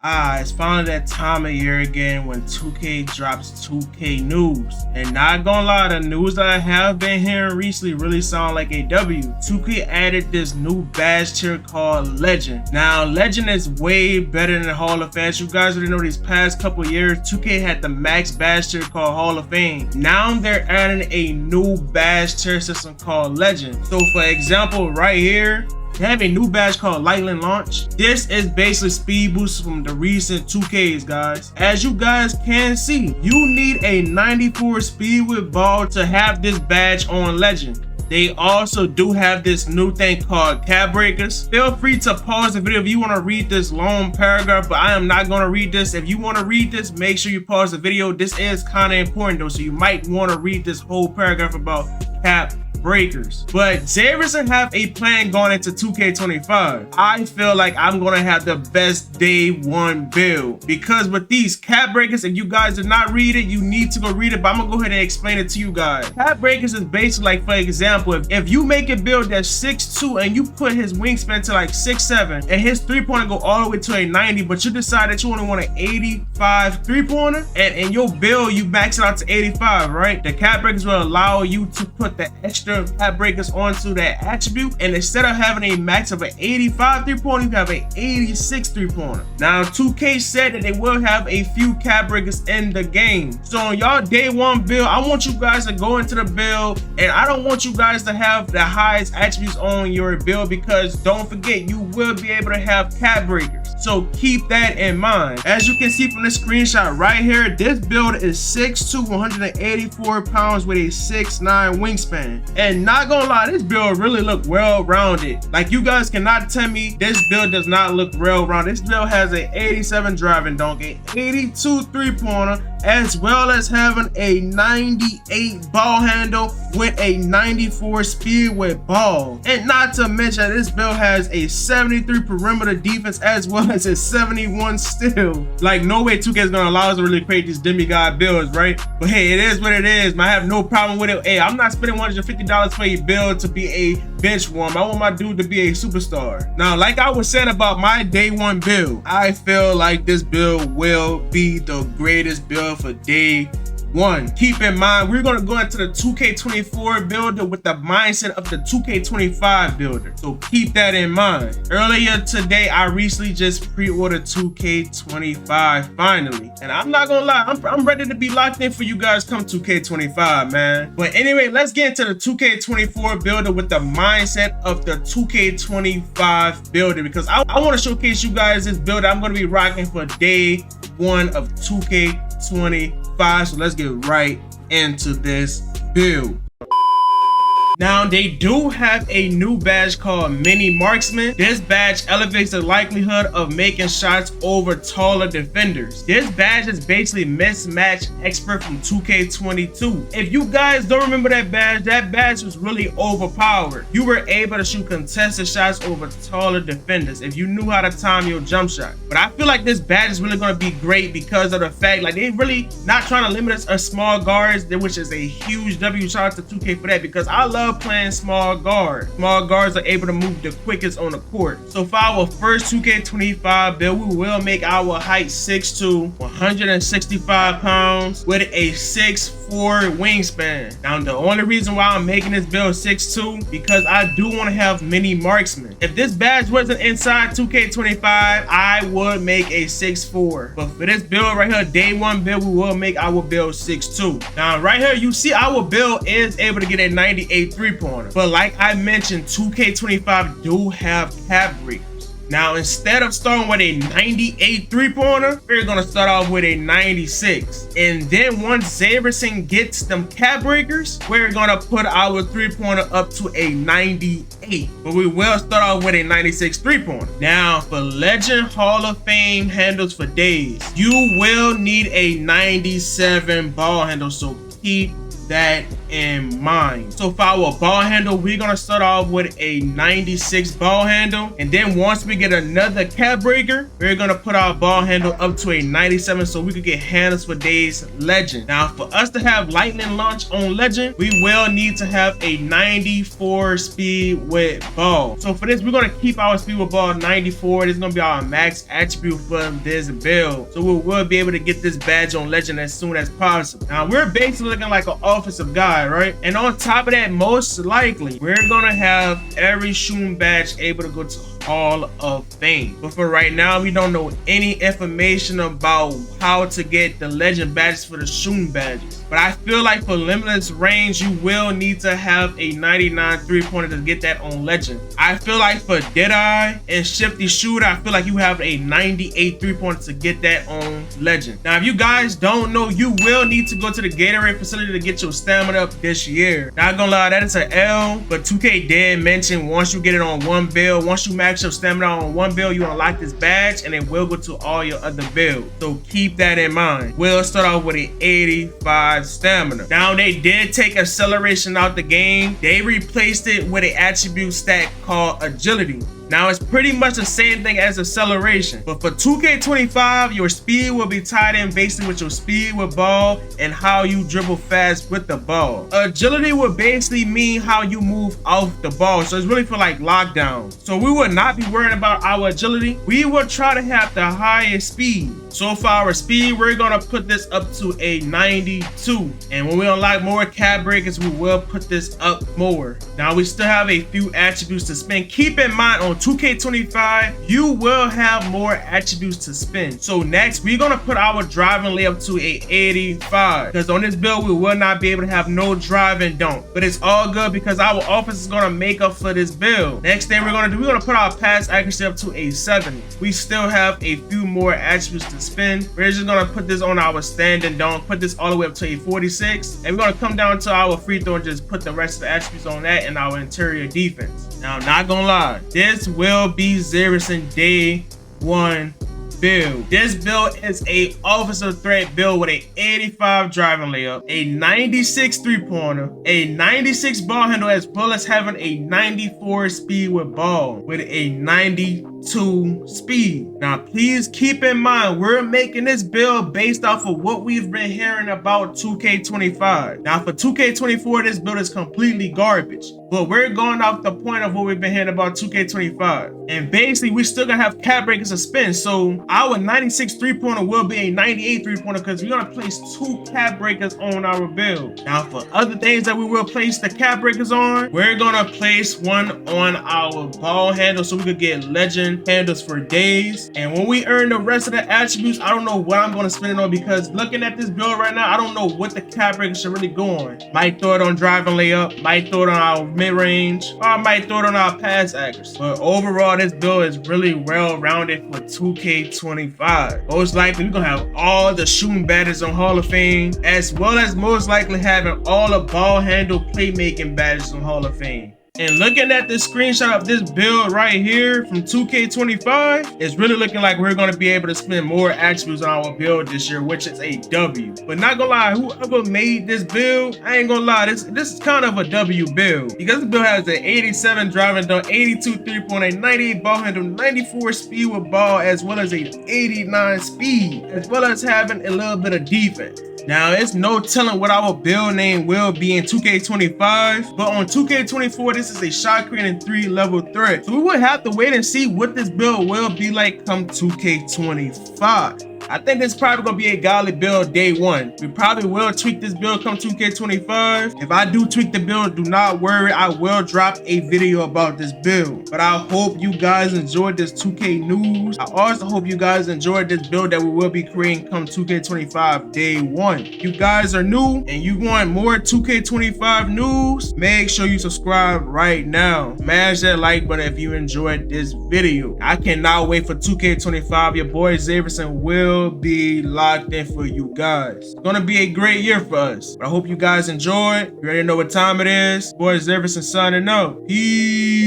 It's finally that time of year again when 2K drops 2K news. And not gonna lie, the news that I have been hearing recently really sound like a W. 2K added this new badge tier called Legend. Now, Legend is way better than Hall of Fame. You guys already know these past couple years, 2K had the max badge tier called Hall of Fame. Now they're adding a new badge tier system called Legend. So for example, right here, they have a new badge called Lightning Launch. This is basically speed boosts from the recent 2Ks, guys. As you guys can see, you need a 94 speed with ball to have this badge on Legend. They also do have this new thing called cap breakers. Feel free to pause the video if you want to read this long paragraph, but I am not going to read this. If you want to read this, make sure you pause the video. This is kind of important though, so you might want to read this whole paragraph about cap breakers. But ZAYYVERSON have a plan going into 2K25. I feel like I'm gonna have the best day one build, because with these cap breakers, if you guys did not read it, you need to go read it, but I'm gonna go ahead and explain it to you guys. Cap breakers is basically like, for example, if you make a build that's 6'2" and you put his wingspan to like 6'7" and his three-pointer go all the way to a 90, but you decide that you only want an 85 three-pointer, and in your build you max it out to 85, right? The cap breakers will allow you to put the extra cap breakers onto that attribute, and instead of having a max of an 85 three-pointer, you have an 86 three-pointer. Now 2K said that they will have a few cap breakers in the game. So on y'all day one build, I want you guys to go into the build, and I don't want you guys to have the highest attributes on your build, because don't forget, you will be able to have cap breakers. So keep that in mind. As you can see from the screenshot right here, this build is 6'2", 184 pounds with a 6'9" wingspan. And not gonna lie, this build really look well-rounded. Like, you guys cannot tell me this build does not look well-rounded. This build has an 87 driving dunk, an 82 three-pointer, as well as having a 98 ball handle with a 94 speed with ball. And not to mention, this build has a 73 perimeter defense as well as a 71 steal. Like, no way 2K is gonna allow us to really create these demigod builds, right? But hey, it is what it is. I have no problem with it. Hey, I'm not spending $150 for a build to be a bench warm. I want my dude to be a superstar. Now, like I was saying about my day one build, I feel like this build will be the greatest build for day one. Keep in mind, we're going to go into the 2K24 builder with the mindset of the 2K25 builder, so keep that in mind. Earlier today, I recently just pre-ordered 2K25 finally, and I'm not gonna lie, I'm ready to be locked in for you guys come 2K25, man. But anyway, let's get into the 2K24 builder with the mindset of the 2K25 builder, because I want to showcase you guys this builder I'm going to be rocking for day one of 2K25. So let's get right into this build. Now, they do have a new badge called Mini Marksman. This badge elevates the likelihood of making shots over taller defenders. This badge is basically mismatch expert from 2K22. If you guys don't remember that badge was really overpowered. You were able to shoot contested shots over taller defenders if you knew how to time your jump shot. But I feel like this badge is really going to be great because of the fact, like, they really not trying to limit us small guards, which is a huge W. Shout out to 2K for that, because I love playing small guard. Small guards are able to move the quickest on the court. So for our first 2K25 build, we will make our height 6'2", 165 pounds with a 6'4" wingspan. Now, the only reason why I'm making this build 6'2", because I do want to have Mini Marksman. If this badge wasn't inside 2K25, I would make a 6'4". But for this build right here, day one build, we will make our build 6'2". Now, right here, you see our build is able to get a 98 three-pointer. But like I mentioned, 2K25 do have cap breakers. Now, instead of starting with a 98 three-pointer, we're gonna start off with a 96. And then once ZAYYVERSON gets them cap breakers, we're gonna put our three-pointer up to a 98. But we will start off with a 96 three-pointer. Now, for Legend Hall of Fame handles for days, you will need a 97 ball handle, so keep that in mind. So for our ball handle, we're gonna start off with a 96 ball handle, and then once we get another cap breaker, we're gonna put our ball handle up to a 97 so we could get handles for days legend. Now for us to have lightning launch on legend, we will need to have a 94 speed with ball. So for this, we're gonna keep our speed with ball 94. This is gonna be our max attribute for this build, so we will be able to get this badge on legend as soon as possible. Now we're basically looking like an offensive guy, right? And on top of that, most likely we're gonna have every shooting badge able to go to Hall of Fame. But for right now, we don't know any information about how to get the legend badges for the shooting badges. But I feel like for limitless range, you will need to have a 99 3-pointer to get that on legend. I feel like for Deadeye and Shifty Shooter, I feel like you have a 98 3-pointer to get that on legend. Now, if you guys don't know, you will need to go to the Gatorade facility to get your stamina up this year. Not gonna lie, that is an L, but 2K did mention once you get it on one build, once you max your stamina on one build, you unlock this badge and it will go to all your other builds. So keep that in mind. We'll start off with an 85 stamina. Now they did take acceleration out the game. They replaced it with an attribute stack called agility. Now it's pretty much the same thing as acceleration, but for 2K25, your speed will be tied in basically with your speed with ball and how you dribble fast with the ball. Agility will basically mean how you move off the ball, so it's really for like lockdown. So we will not be worrying about our agility. We will try to have the highest speed. So for our speed, we're gonna put this up to a 92. And when we unlock more cap breakers, we will put this up more. Now we still have a few attributes to spend. Keep in mind on 2K25, you will have more attributes to spend. So next, we're gonna put our driving layup to a 85. Because on this build, we will not be able to have no drive and dunk. But it's all good because our offense is gonna make up for this build. Next thing we're gonna do, we're gonna put our pass accuracy up to a 70. We still have a few more attributes to spend. We're just gonna put this on our stand and dunk, put this all the way up to a 46. And we're gonna come down to our free throw and just put the rest of the attributes on that and our interior defense. Now, I'm not gonna lie, this will be ZAYYVERSON day one build. This build is a offensive threat build with a 85 driving layup, a 96 3-pointer, a 96 ball handle, as well as having a 94 speed with ball with a 92 speed. Now please keep in mind, we're making this build based off of what we've been hearing about 2K25. Now for 2K24, this build is completely garbage, but we're going off the point of what we've been hearing about 2K25. And basically, we still gonna have cap breakers to spin. So our 96 3-pointer will be a 98 3-pointer because we're gonna place 2 cap breakers on our build. Now for other things that we will place the cap breakers on, we're gonna place one on our ball handle so we could get legend handles for days. And when we earn the rest of the attributes, I don't know what I'm gonna spend it on, because looking at this build right now, I don't know what the cap breakers should really go on. Might throw it on driving layup, might throw it on our mid-range, or I might throw it on our pass accuracy. But overall, this build is really well-rounded for 2K25. Most likely, we're gonna have all the shooting badges on Hall of Fame, as well as most likely having all the ball handle playmaking badges on Hall of Fame. And looking at this screenshot of this build right here from 2K25, it's really looking like we're going to be able to spend more attributes on our build this year, which is a W. But not gonna lie, whoever made this build, I ain't gonna lie, this is kind of a W build, because this build has an 87 driving dunk, 82 3-pointer, 98 ball handle, 94 speed with ball, as well as a 89 speed, as well as having a little bit of defense. Now, it's no telling what our build name will be in 2K25, but on 2K24, this is a shot creating 3-level threat. So we will have to wait and see what this build will be like come 2K25. I think this is probably gonna be a godly build day one. We probably will tweak this build come 2K25. If I do tweak the build, do not worry, I will drop a video about this build. But I hope you guys enjoyed this 2K news. I also hope you guys enjoyed this build that we will be creating come 2K25 day one. If you guys are new and you want more 2K25 news, make sure you subscribe right now. Smash that like button if you enjoyed this video. I cannot wait for 2K25. Your boy ZAYYVERSON will be locked in for you guys. It's gonna be a great year for us. But I hope you guys enjoy. You already know what time it is. Boy ZAYYVERSON signing out. Peace.